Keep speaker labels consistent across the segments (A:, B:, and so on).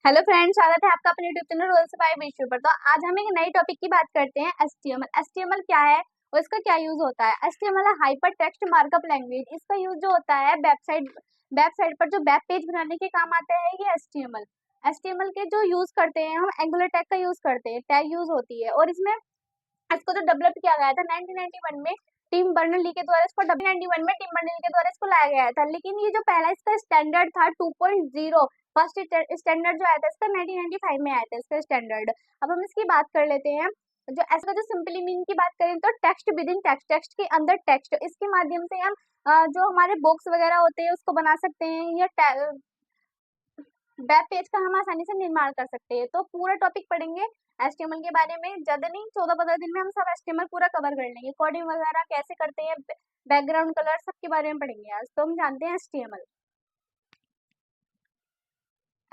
A: Hello friends, स्वागत है आपका अपने यूट्यूब चैनल रोल से बाय विशु पर। तो आज हम एक नई टॉपिक की बात करते हैं, एचटीएमएल। एचटीएमएल क्या है और इसका क्या यूज होता है? एचटीएमएल है हाइपर टेक्स्ट मार्कअप लैंग्वेज। इसका यूज जो होता है वेबसाइट पर जो वेब पेज बनाने के काम आता है ये एचटीएमएल। एचटीएमएल के जो यूज करते हैं हम एंगुलर टैग का यूज करते हैं, टैग यूज होती है और इसमें इसको जो डेवलप किया गया था 1991 में टीम बर्नर-ली के द्वारा। इसको 1991 में टीम बर्नर-ली के द्वारा इसको लाया गया था, लेकिन ये जो पहला इसका स्टैंडर्ड था 2.0 फर्स्ट स्टैंडर्ड जो आया था इसका 1995 में आया था इसका स्टैंडर्ड। अब हम इसकी बात कर लेते हैं। जो ऐसा जो सिंपली मीनिंग की बात करें तो text with in text, text के अंदर टेक्स्ट, इसके माध्यम से हम जो हमारे बॉक्स वगैरह होते हैं उसको बना सकते हैं या वेब पेज का हम आसानी से निर्माण कर सकते हैं। तो पूरा टॉपिक पढ़ेंगे एचटीएमएल के बारे में, ज्यादा नहीं 14-15 दिन में हम सब एचटीएमएल पूरा कवर कर लेंगे। कोडिंग वगैरह कैसे करते हैं, बैकग्राउंड कलर सबके बारे में पढ़ेंगे आज। तो हम जानते हैं HTML.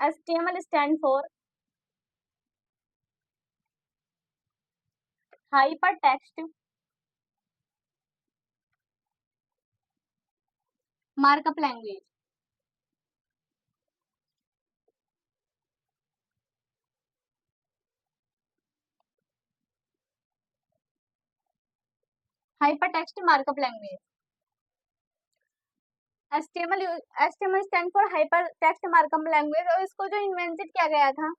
A: HTML stand for hyper text markup language. Hyper text markup language HTML stand for hyper text markup language. और इसको जो इन्वेंटेड किया गया था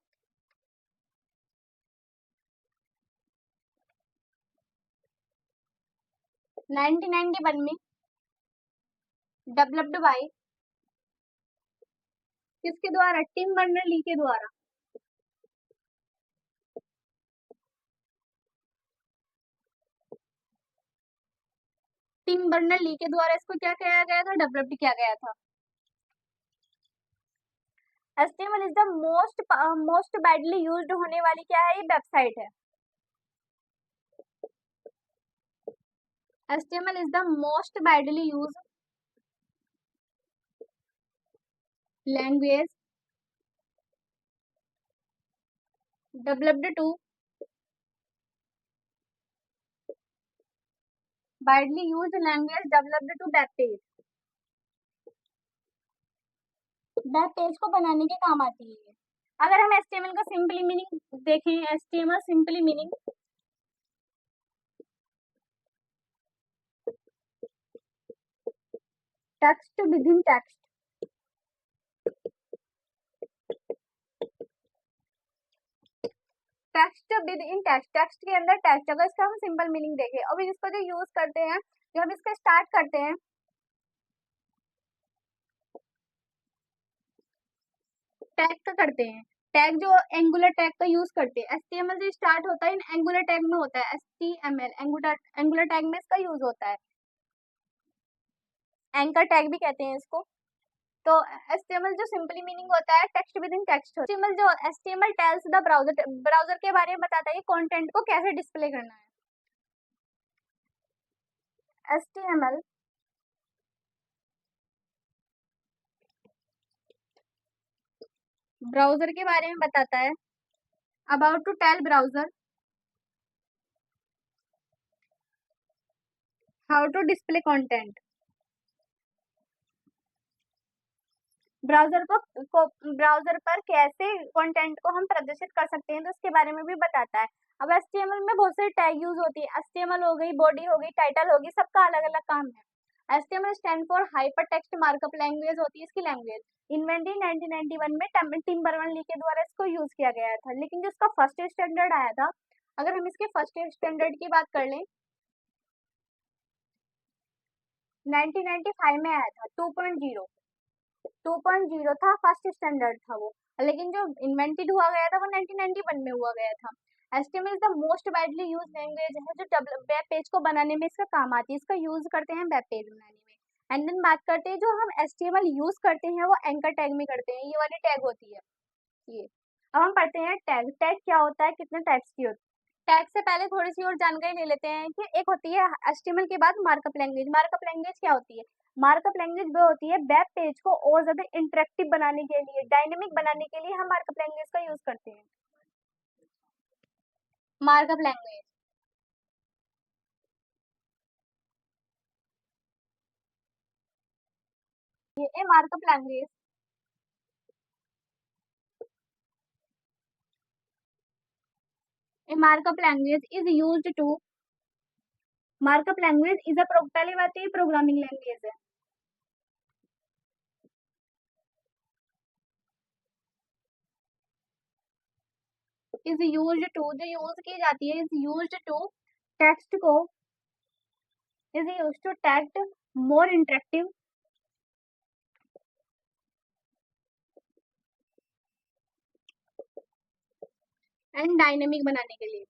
A: 1991 में, डेवलप्ड बाय किसके द्वारा? टिम बर्नर-ली के द्वारा। टिम बर्नर-ली के द्वारा इसको क्या किया गया था? डेवलप्ड किया गया था। HTML is the most widely used होने वाली क्या है? ये वेबसाइट है। HTML is the most widely used language developed to widely used language developed to web page. Web page को बनाने के काम आती है। अगर हम HTML का सिंपली मीनिंग देखें, HTML simply meaning text with in text, text with in text, text के अंदर टेक्स्ट। अगर इसका हम सिंपल मीनिंग देखें, अभी इसको जो यूज करते हैं, जब हम इसका स्टार्ट करते हैं टैग का करते हैं, टैग जो एंगुलर टैग का यूज करते हैं। एचटीएमएल जो स्टार्ट होता है इन एंगुलर टैग में होता है, एचटीएमएल एंगुलर टैग में इसका यूज होता है। एंकर टैग भी कहते हैं इसको। तो एचटीएमएल जो सिंपली मीनिंग होता है text with in text. HTML जो एचटीएमएल टेल्स द ब्राउजर के बारे में बताता है कंटेंट को कैसे डिस्प्ले करना है। एचटीएमएल ब्राउजर के बारे में बताता है, about to tell browser how to display content. Browser पर कैसे कंटेंट को हम प्रदर्शित कर सकते हैं, तो उसके बारे में भी बताता है। अब एचटीएमएल में बहुत सारी टैग यूज होती है। एचटीएमएल हो गई, बॉडी हो गई, टाइटल होगी, सबका अलग अलग काम है। HTML stand for hyper text markup language होती है इसकी लैंग्वेज। इन्वेंटेड 1991 में टिम बर्नर-ली के द्वारा इसको यूज किया गया था, लेकिन जो इसका फर्स्ट स्टैंडर्ड आया था, अगर हम इसके फर्स्ट स्टैंडर्ड की बात कर लें 1995 में आया था। 2.0 था, फर्स्ट स्टैंडर्ड था वो, लेकिन जो इन्वेंटेड हुआ गया था वो 1991 में हुआ गया था। HTML is the most widely use language है जो वेब पेज को बनाने में इसका काम आती है। इसका यूज करते हैं वेब पेज बनाने में। एंड देन बात करते हैं जो हम HTML यूज करते हैं वो एंकर टैग में करते हैं। ये वाली टैग होती है ये। अब हम पढ़ते हैं टैग। टैग क्या होता है, कितने टाइप्स की होती है। टैग से पहले थोड़ी सी और जानकारी ले लेते हैं कि एक होती है HTML के बाद मार्कअप लैंग्वेज। मार्कअप लैंग्वेज क्या होती है? मार्कअप लैंग्वेज वो होती है वेब पेज को और ज्यादा इंटरेक्टिव बनाने के लिए, डायनेमिक बनाने के लिए हम मार्कअप लैंग्वेज का यूज करते हैं। मार्कअप लैंग्वेज ये markup language A markup language is used to markup language is a पहली बात तो ये प्रोग्रामिंग लैंग्वेज है। इज यूज्ड टू, जो यूज की जाती है, इज यूज्ड टू टेक्स्ट को, is used to text more interactive and dynamic बनाने के लिए।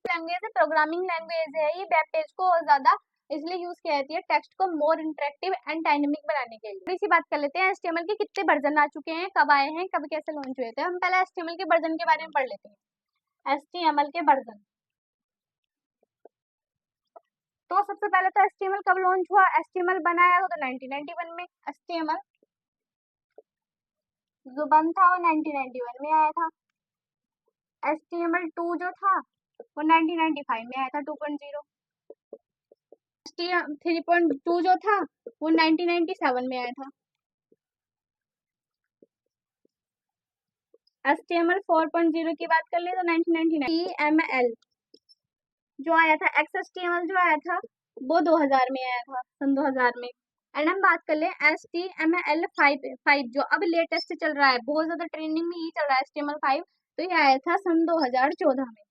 A: लैंग्वेज प्रोग्रामिंग लैंग्वेज है, ये वेब पेज को और ज्यादा इसलिए यूज किया जाती है टेक्स्ट को मोर इंटरेक्टिव एंड डायनेमिक बनाने के लिए। थोड़ी सी बात कर लेते हैं एचटीएमएल के कितने वर्जन आ चुके हैं, कब आए हैं, कब कैसे लॉन्च हुए थे। हम पहले एचटीएमएल के वर्जन के बारे में पढ़ लेते हैं। एचटीएमएल के वर्जन, तो सबसे पहले तो एचटीएमएल कब लॉन्च हुआ, एचटीएमएल बनाया तो 1991 में। एचटीएमएल जो बन था वो 1991 में आया था। HTML2 जो था वो 1995 में आया था 2.0। HTML 3.2 जो था वो 1997 में आया था। HTML 4.0 की बात कर ले तो 1999। HTML जो आया था, XHTML जो आया था वो 2000 में आया था, सन 2000 में। एंड हम बात कर ले HTML5 जो अब लेटेस्ट चल रहा है, बहुत ज्यादा ट्रेंडिंग में ये चल रहा है HTML5, तो ये आया था सन 2014 में।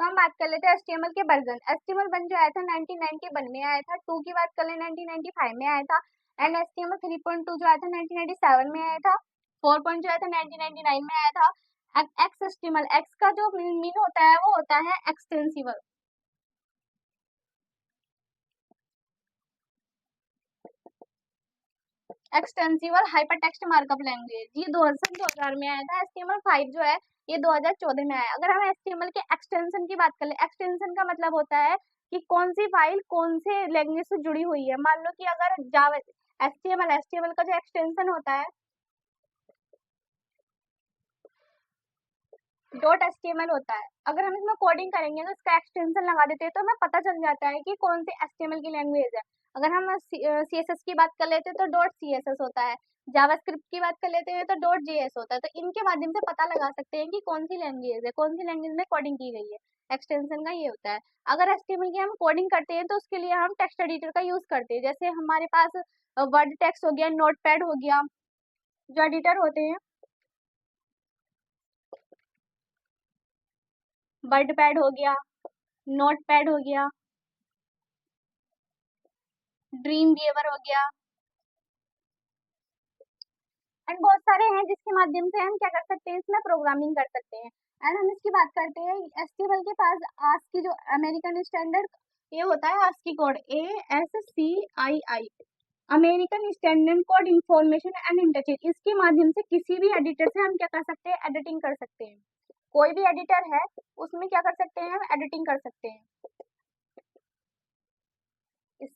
A: तो हम बात कर लेते हैं HTML के वर्जन। HTML1 जो आया था 1991 में आया था। 2 की बात कर ले 1995 में आया था। एंड HTML 3.2 जो आया था 1997 में आया था। 4. जो आया था 1999 में आया था। XHTML, X का जो मीन होता है वो होता है extensible. Extensible hypertext markup language, ये 2000 में आया था। HTML5 जो है ये 2014 में आया। अगर हम HTML के एक्सटेंशन की बात कर ले, एक्सटेंशन का मतलब होता है कि कौन सी फाइल कौन से लैंग्वेज से जुड़ी हुई है। मान लो कि अगर जावा HTML का जो एक्सटेंशन होता है .html होता है, अगर हम इसमें कोडिंग करेंगे तो इसका एक्सटेंशन लगा देते हैं तो हमें पता चल जाता है कि कौन सी HTML की लैंग्वेज है। अगर हम CSS की बात कर लेते हैं तो .css होता है, जावास्क्रिप्ट की बात कर लेते हैं तो .js होता है। तो इनके माध्यम से पता लगा सकते हैं कि कौन सी लैंग्वेज है, कौन सी लैंग्वेज में कोडिंग की गई है। एक्सटेंशन का ये होता है। अगर HTML की हम कोडिंग करते हैं तो उसके लिए हम टेक्स्ट एडिटर का यूज करते हैं। जैसे हमारे पास वर्ड टेक्स्ट हो गया, नोटपैड हो गया, जो एडिटर होते हैं, वर्ड पैड हो गया, नोटपैड हो गया, ड्रीम वीवर हो गया, एंड बहुत सारे हैं जिसके माध्यम से हम क्या कर सकते हैं, इसमें प्रोग्रामिंग कर सकते हैं। एंड हम इसकी बात करते हैं एचटीएमएल के पास ASCII जो अमेरिकन स्टैंडर्ड ये होता है ASCII code, ASCII, American standard code information and interchange. इसके माध्यम से किसी भी एडिटर से हम क्या कर सकते हैं, एडिटिंग कर सकते हैं। कोई भी एडिटर है उसमें क्या कर सकते हैं, हम एडिटिंग कर सकते हैं इससे।